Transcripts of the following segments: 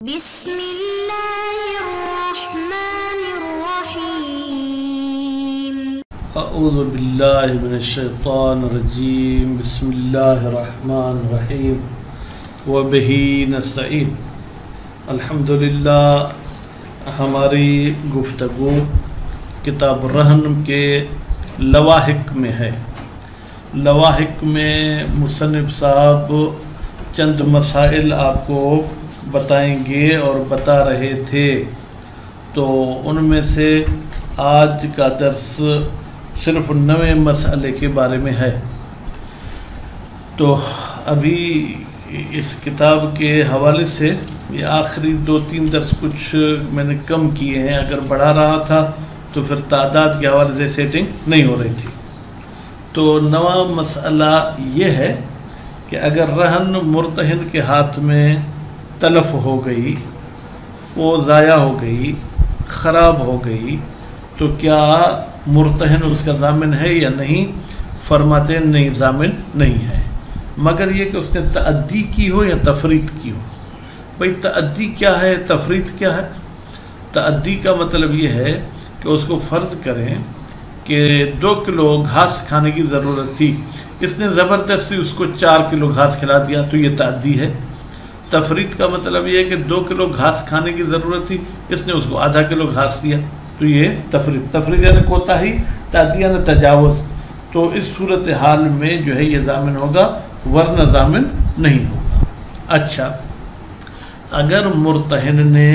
بسم اللہ الرحمن الرحیم اعوذ باللہ من الشیطان الرجیم بسم اللہ الرحمن الرحیم وبہ نستعین۔ الحمدللہ ہماری گفتگو کتاب الرہن کے لواحق میں ہے۔ لواحق میں مصنف صاحب چند مسائل آپ کو بتائیں گے اور بتا رہے تھے، تو ان میں سے آج کا درس صرف 9 مسئلے کے بارے میں ہے۔ تو ابھی اس کتاب کے حوالے سے یہ آخری 2-3 درس کچھ میں نے کم کیے ہیں، اگر بڑھا رہا تھا تو پھر تعداد کے حوالے سے سیٹنگ نہیں ہو رہی تھی۔ تو 9واں مسئلہ یہ ہے کہ اگر رہن مرتہن کے ہاتھ میں تلف ہو گئی، وہ ضائع ہو گئی، خراب ہو گئی، تو کیا مرتہن اس کا ضامن ہے یا نہیں؟ فرماتے ہیں نہیں، ضامن نہیں ہے، مگر یہ کہ اس نے تعدی کی ہو یا تفریط کی ہو۔ بھئی تعدی کیا ہے، تفریط کیا ہے؟ تعدی کا مطلب یہ ہے کہ اس کو فرض کریں کہ 2 کلو گھاس کھانے کی ضرورت تھی، اس نے زبردستی اس کو 4 کلو گھاس کھلا دیا، تو یہ تعدی ہے۔ تفریط کا مطلب یہ ہے کہ 2 کلو گھاس کھانے کی ضرورت تھی، اس نے اس کو آدھا کلو گھاس دیا، تو یہ تفریط یعنی کوتاہی، تعدی یعنی تجاوز۔ تو اس صورتحال میں جو ہے یہ ضامن ہوگا، ورنہ ضامن نہیں ہوگا۔ اچھا، اگر مرتہن نے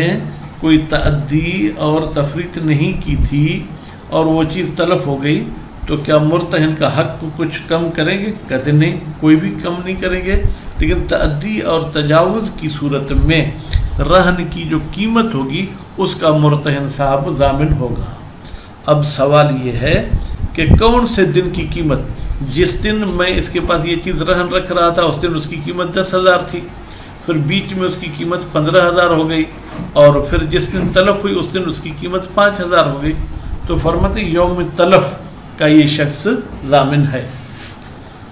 کوئی تعدی اور تفریط نہیں کی تھی اور وہ چیز تلف ہو گئی، تو کیا مرتہن کا حق کو کچھ کم کریں گے؟ کہتے نہیں، کوئی بھی کم نہیں کریں گے، لیکن تعدی اور تجاوز کی صورت میں رہن کی جو قیمت ہوگی اس کا مرتہن صاحب ضامن ہوگا۔ اب سوال یہ ہے کہ کون سے دن کی قیمت؟ جس دن میں اس کے پاس یہ چیز رہن رکھ رہا تھا اس دن اس کی قیمت 10,000 تھی، پھر بیچ میں اس کی قیمت 15,000 ہو گئی، اور پھر جس دن تلف ہوئی اس دن اس کی قیمت 5,000 ہو گئی، تو فرماتے یوم تلف کا یہ شخص ضامن ہے۔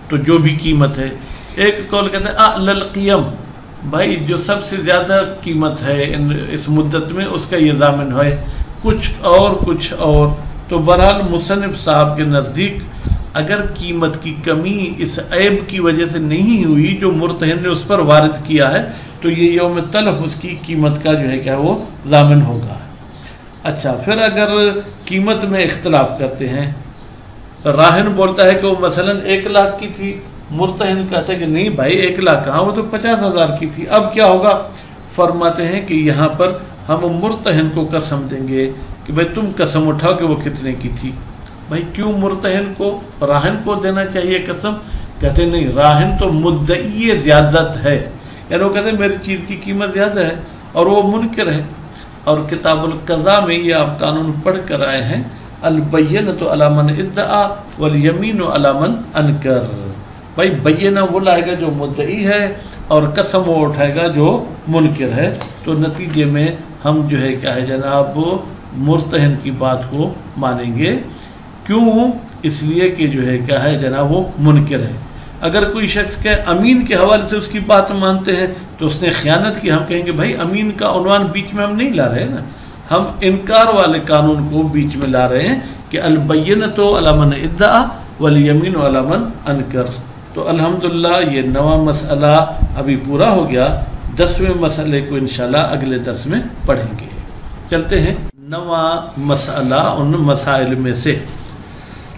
تو جو بھی قیمت ہے، ایک قول کہتا ہے اعلی القیم، بھائی جو سب سے زیادہ قیمت ہے اس مدت میں اس کا یہ ضامن ہے، کچھ اور۔ تو بہرحال مصنف صاحب کے نزدیک اگر قیمت کی کمی اس عیب کی وجہ سے نہیں ہوئی جو مرتہن نے اس پر وارد کیا ہے، تو یہ یوم تلف اس کی قیمت کا جو ہے کیا وہ ضامن ہوگا۔ اچھا، پھر اگر قیمت میں اختلاف کرتے ہیں، راہن بولتا ہے کہ وہ مثلا 1 لاکھ کی تھی، مرتہن کہتا ہے کہ نہیں بھائی 1 لاکھ کہاں، وہ تو 50,000 کی تھی، اب کیا ہوگا؟ فرماتے ہیں کہ یہاں پر ہم مرتہن کو قسم دیں گے کہ بھائی تم قسم اٹھاؤ کہ وہ کتنے کی تھی۔ بھائی کیوں مرتہن کو، راہن کو دینا چاہیے قسم؟ کہتے ہیں نہیں، راہن تو مدعی زیادت ہے، یعنی وہ کہتے ہیں میری چیز کی قیمت زیادہ ہے اور وہ منکر ہے۔ اور کتاب القضاء میں یہ آپ قانون پڑھ کر آئے ہیں، البینۃ علی من ادعا والیمین علی من انکر۔ بھائی بینہ وہ لائے گا جو مدعی ہے اور قسم وہ اٹھائے گا جو منکر ہے، تو نتیجے میں ہم جو ہے کیا ہے جناب مرتہن کی بات کو مانیں گے۔ کیوں؟ اس لیے کہ جو ہے کیا ہے جناب وہ منکر ہے۔ اگر کوئی شخص کہ امین کے حوالے سے اس کی بات مانتے ہیں تو اس نے خیانت کی، ہم کہیں گے بھائی امین کا عنوان بیچ میں ہم نہیں لا رہے ہیں نا، ہم انکار والے قانون کو بیچ میں لا رہے ہیں کہ البینۃ علی من ادعا والیمین علی من انکر۔ تو الحمدللہ یہ 9واں مسئلہ ابھی پورا ہو گیا، 10ویں مسئلے کو انشاءاللہ اگلے درس میں پڑھیں گے۔ چلتے ہیں 9واں مسئلہ ان مسائل میں سے،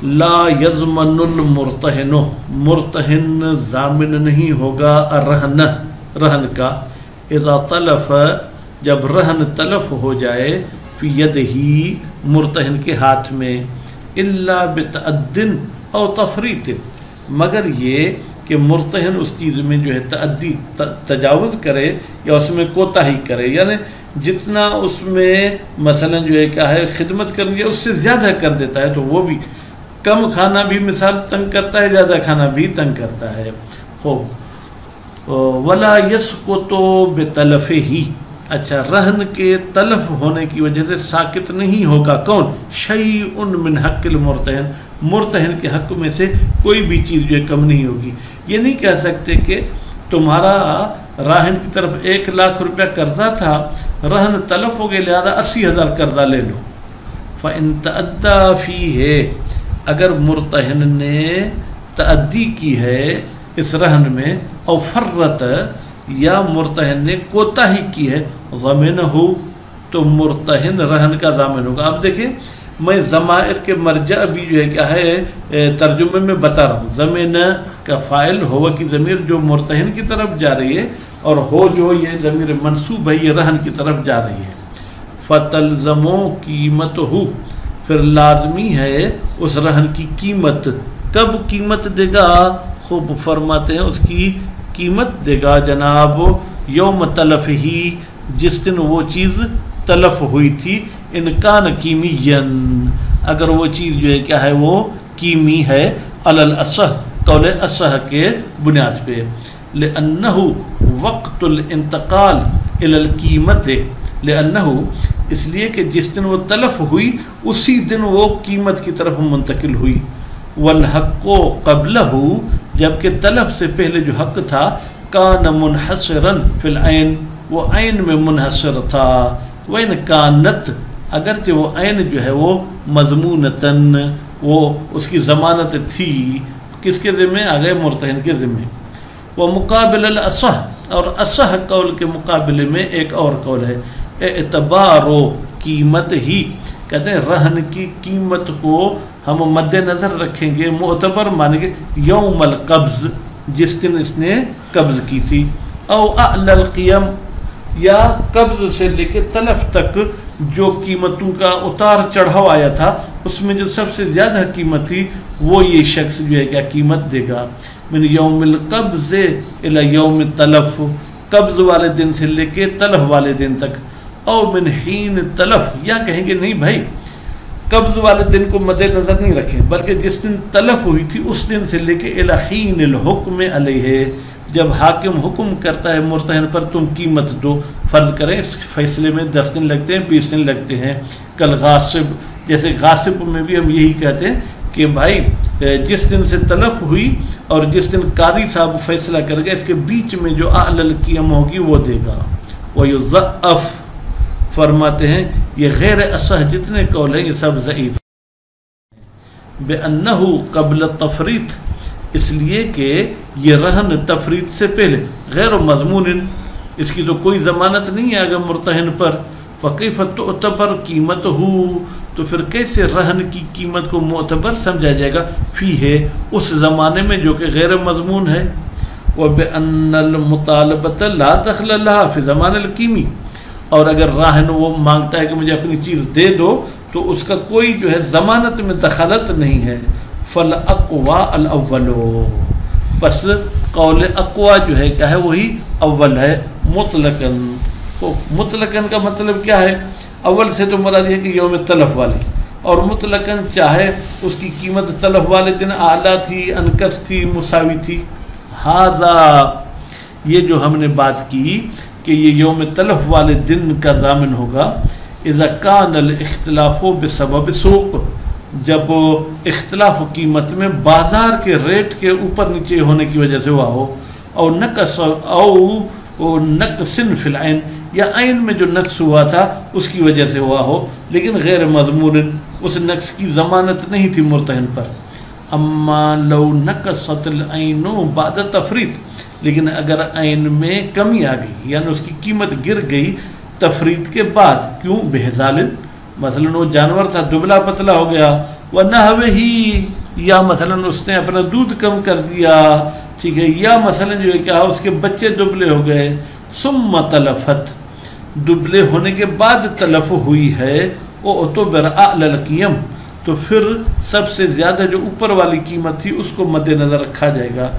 لا یضمن المرتہن، مرتہن ضامن نہیں ہوگا رہن کا، اذا تلف، جب رہن تلف ہو جائے، فی یدہی، مرتہن کے ہاتھ میں، الا بتعدن او تفریط، مگر یہ کہ مرتہن اس چیز میں جو ہے تعدی تجاوز کرے یا اس میں کوتاہی کرے، یعنی جتنا اس میں مثلا جو ہے کیا ہے خدمت کرنی ہے اس سے زیادہ کر دیتا ہے، تو وہ بھی کم کھانا بھی مثال تنگ کرتا ہے، زیادہ کھانا بھی تنگ کرتا ہے۔ خوب، ولا یسقط بتلفہ، اچھا رہن کے تلف ہونے کی وجہ سے ساکت نہیں ہوگا کون؟ شیء من حق المرتہن، مرتہن کے حق میں سے کوئی بھی چیز جو ہے کم نہیں ہوگی۔ یہ نہیں کہہ سکتے کہ تمہارا راہن کی طرف 1 لاکھ روپیہ قرضہ تھا، رہن تلف ہو گئے، لہذا 80,000 قرضہ لے لو۔ فَإِن تَأَدَّى فِيهِ، اگر مرتہن نے تعدی کی ہے اس رہن میں، او فرت، یا مرتہن نے کوتاہی کی ہے، ضامنہ، تو مرتہن رہن کا ضامن ہوگا۔ اب دیکھیں میں ضمائر کے مرجع بھی جو ہے کیا ہے ترجمے میں بتا رہا ہوں۔ ضمن کا فاعل ہوا کی ضمیر جو مرتہن کی طرف جا رہی ہے، اور ہو جو یہ ضمیر منصوب ہے یہ رہن کی طرف جا رہی ہے۔ فتلزمو قیمتہ، پھر لازمی ہے اس رہن کی قیمت۔ کب قیمت دے گا؟ خوب فرماتے ہیں اس کی قیمت دے گا جناب یوم تلف ہی، جس دن وہ چیز تلف ہوئی تھی، انکان کیمین، اگر وہ چیز جو ہے کیا ہے وہ کیمی ہے، علی الاصح، قول اصح کے بنیاد پہ، لأنہ وقت الانتقال الی القیمت، لأنہ اس لیے کہ جس دن وہ تلف ہوئی اسی دن وہ قیمت کی طرف منتقل ہوئی، والحق قبلہ، جبکہ تلف سے پہلے جو حق تھا، کان منحصرا فی العین، وہ عین میں منحصر تھا، وَإِنْ كَانَتْ، اگرچہ وہ عین جو ہے وہ مضمونتاً، وہ اس کی ضمانت تھی، کس کے ذمہ؟ آگئے مرتہن کے ذمہ۔ وَمُقابل الْأَصح، اور اصح قول کے مقابلے میں ایک اور قول ہے، اعتبار و قیمت ہی، کہتے ہیں رہن کی قیمت کو ہم مد نظر رکھیں گے، معتبر مانیں گے یوم القبض، جس دن اس نے قبض کی تھی، او اعلی القیم، یا قبض سے لے کے تلف تک جو قیمتوں کا اتار چڑھاؤ آیا تھا اس میں جو سب سے زیادہ قیمت تھی وہ یہ شخص جو ہے کیا قیمت دے گا۔ من یوم القبض الی یوم التلف، قبض والے دن سے لے کے تلف والے دن تک، او من حین تلف، یا کہیں گے نہیں بھائی قبض والے دن کو مد نظر نہیں رکھیں، بلکہ جس دن تلف ہوئی تھی اس دن سے لے کے الی حین الحکم علیہ، جب حاکم حکم کرتا ہے مرتہن پر تم قیمت دو، فرض کریں اس فیصلے میں 10 دن لگتے ہیں، 20 دن لگتے ہیں، کل غاصب، جیسے غاصب میں بھی ہم یہی کہتے ہیں کہ بھائی جس دن سے تلف ہوئی اور جس دن قاضی صاحب فیصلہ کرے گا اس کے بیچ میں جو اعلی القیم ہوگی وہ دے گا۔ وَيُضَعَّف، فرماتے ہیں یہ غیر اصح جتنے قول ہیں یہ سب ضعیف، بِأَنَّهُ قبل التفریط، اس لیے کہ یہ رہن تفریط سے پہلے، غیر مضمون، اس کی تو کوئی ضمانت نہیں ہے اگر مرتہن پر، فَكَيْفَ تُعْتَبَرْ قِيمَتُهُ، تو پھر کیسے رہن کی قیمت کو معتبر سمجھا جائے گا، فی ہے اس زمانے میں جو کہ غیر مضمون ہے، وَبِأَنَّ الْمُطَالَبَةَ لَا دَخْلَ لَهَا فِي زَمَانِ الْقِيمِ، اور اگر راہن وہ مانگتا ہے کہ مجھے اپنی چیز دے دو تو اس کا کوئی جو ہے ضمانت میں دخالت نہیں ہے، فَالْأَقْوَى الْأَوَّلُ، پس قول اقوا جو ہے کیا ہے وہی اول ہے، مطلقاً، تو مطلقاً کا مطلب کیا ہے؟ اول سے تو مراد یہ کہ یوم تلف والی، اور مطلقاً چاہے اس کی قیمت تلف والے دن اعلیٰ تھی، انکس تھی، مساوی تھی، ہذا، یہ جو ہم نے بات کی کہ یہ یوم تلف والے دن کا ضامن ہوگا، اذا کان الاختلاف بسبب سوق، جب اختلاف قیمت میں بازار کے ریٹ کے اوپر نیچے ہونے کی وجہ سے ہوا ہو، او نقص فی العین، یا عین میں جو نقص ہوا تھا اس کی وجہ سے ہوا ہو، لیکن غیر مضمون، اس نقص کی ضمانت نہیں تھی مرتہن پر۔ اما لو نقصت العین بعد تفریط، لیکن اگر عین میں کمی آ گئی یعنی اس کی قیمت گر گئی تفریط کے بعد، کیوں؟ بہزال، مثلا وہ جانور تھا دبلا پتلا ہو گیا، ونحوہی، یا مثلا اس نے اپنا دودھ کم کر دیا، ٹھیک ہے، یا مثلا جو ہے کیا اس کے بچے دبلے ہو گئے، ثم تلفت، دبلے ہونے کے بعد تلف ہوئی ہے، اعتبر اعلی القیم، تو پھر سب سے زیادہ جو اوپر والی قیمت تھی اس کو مد نظر رکھا جائے گا،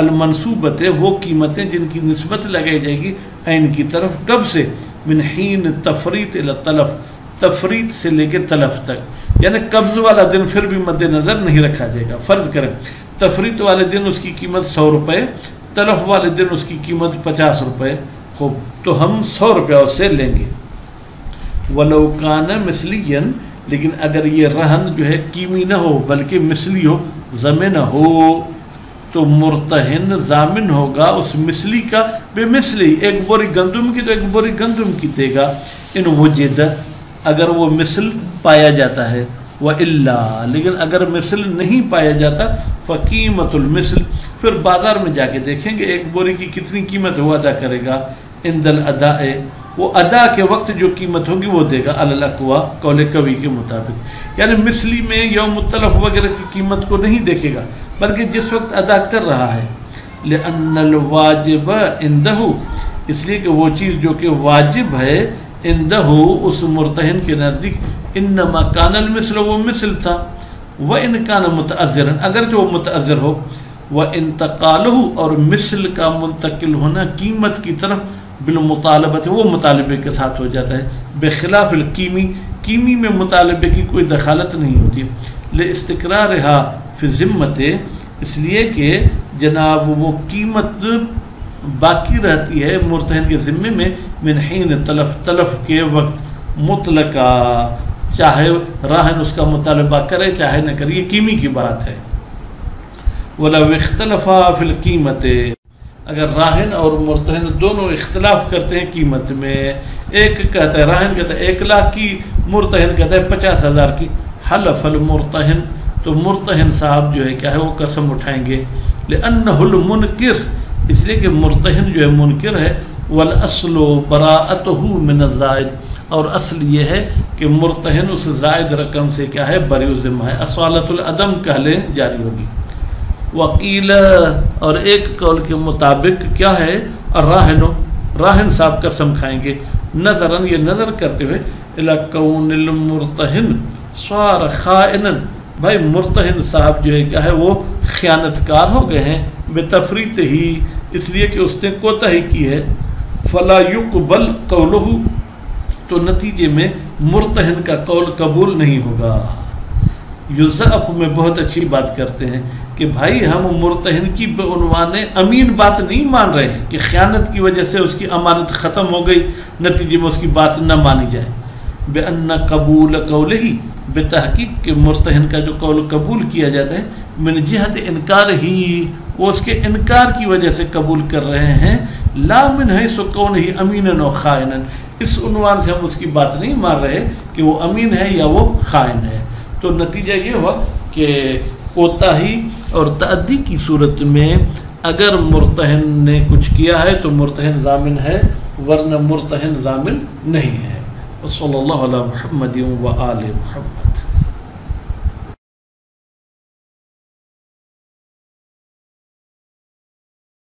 المنصوبت، وہ قیمتیں جن کی نسبت لگائی جائے گی عین کی طرف، کب سے؟ من حین تفریط الی تلف، تفریط سے لے کے تلف تک، یعنی قبض والا دن پھر بھی مد نظر نہیں رکھا جائے گا۔ فرض کریں تفریط والے دن اس کی قیمت 100 روپے، تلف والے دن اس کی قیمت 50 روپے، خوب تو ہم 100 روپیہ اس سے لیں گے۔ وَلَوْ كَانَ مِثْلِيًا، لیکن اگر یہ رہن جو ہے قیمی نہ ہو بلکہ مثلی ہو، ضمن ہو، تو مرتہن ضامن ہوگا اس مثلی کا بے مثلی، ایک بوری گندم کی تو ایک بوری گندم کی دے گا، ان وجد اگر وہ مثل پایا جاتا ہے، وَإِلَّا لیکن اگر مثل نہیں پایا جاتا فقیمت المثل، پھر بازار میں جا کے دیکھیں گے ایک بوری کی کتنی قیمت وہ ادا کرے گا، عند الاداء وہ ادا کے وقت جو قیمت ہوگی وہ دے گا، علی الاقوا قول قوی کے مطابق، یعنی مثلی میں یوم التلف وغیرہ کی قیمت کو نہیں دیکھے گا بلکہ جس وقت ادا کر رہا ہے، لأن الواجب عندہ اس لیے کہ وہ چیز جو کہ واجب ہے عندہ اس مرتہن کے نزدیک، انما کان المثل وہ مثل تھا، وَإِن كَانَ مُتَأَذِّرًا اگرچہ وہ متأذر ہو، وَإِنْتَقَالُهُ اور مثل کا منتقل ہونا قیمت کی طرف بالمطالبت وہ مطالبے کے ساتھ ہو جاتا ہے، بخلاف القیمی قیمی میں مطالبے کی کوئی دخالت نہیں ہوتی، لِاسْتِقْرَارِهَا فِي الذِّمَّةِ اس لیے کہ جناب وہ قیمت باقی رہتی ہے مرتہن کے ذمے میں، من حین تلف کے وقت، مطلقہ چاہے راہن اس کا مطالبہ کرے چاہے نہ کرے، یہ قیمی کی بات ہے، وَلَوْ اخْتَلَفَا فِي الْقِیمَةِ اگر راہن اور مرتہن دونوں اختلاف کرتے ہیں قیمت میں، ایک کہتا ہے راہن کہتا ہے 1 لاکھ کی، مرتہن کہتا ہے 50,000 کی، حلف المرتہن تو مرتہن صاحب جو ہے کیا ہے وہ قسم اٹھائیں گے، لأنه المنکر اس لیے کہ مرتہن جو ہے منکر ہے، والاصل براءته من الزائد اور اصل یہ ہے کہ مرتہن اس زائد رقم سے کیا ہے بری و ذمہ ہے، اصالت العدم کہہ لیں جاری ہوگی، وقیل اور ایک قول کے مطابق کیا ہے، راہن صاحب قسم کھائیں گے، نظراً یہ نظر کرتے ہوئے الی کون المرتہن صار خائنا بھائی مرتہن صاحب جو ہے کیا ہے وہ خیانت کار ہو گئے ہیں، بتفریط ہی اس لیے کہ اس نے کوتاہی کی ہے، فلا یقبل قولہ تو نتیجے میں مرتہن کا قول قبول نہیں ہوگا۔ یوزف میں بہت اچھی بات کرتے ہیں کہ بھائی ہم مرتہن کی بعنوان امین بات نہیں مان رہے ہیں کہ خیانت کی وجہ سے اس کی امانت ختم ہو گئی، نتیجے میں اس کی بات نہ مانی جائے، بأن قبول قولہ بتحقیق کہ مرتہن کا جو قول قبول کیا جاتا ہے، من جہت انکار ہی وہ اس کے انکار کی وجہ سے قبول کر رہے ہیں، لا من حیث کونہ امینا و خائنا اس عنوان سے ہم اس کی بات نہیں مان رہے کہ وہ امین ہے یا وہ خائن ہے۔ تو نتیجہ یہ ہوا کہ کوتاہی اور تعدی کی صورت میں اگر مرتہن نے کچھ کیا ہے تو مرتہن ضامن ہے، ورنہ مرتہن ضامن نہیں ہے۔ صلی اللہ علیہ محمد و آل محمد۔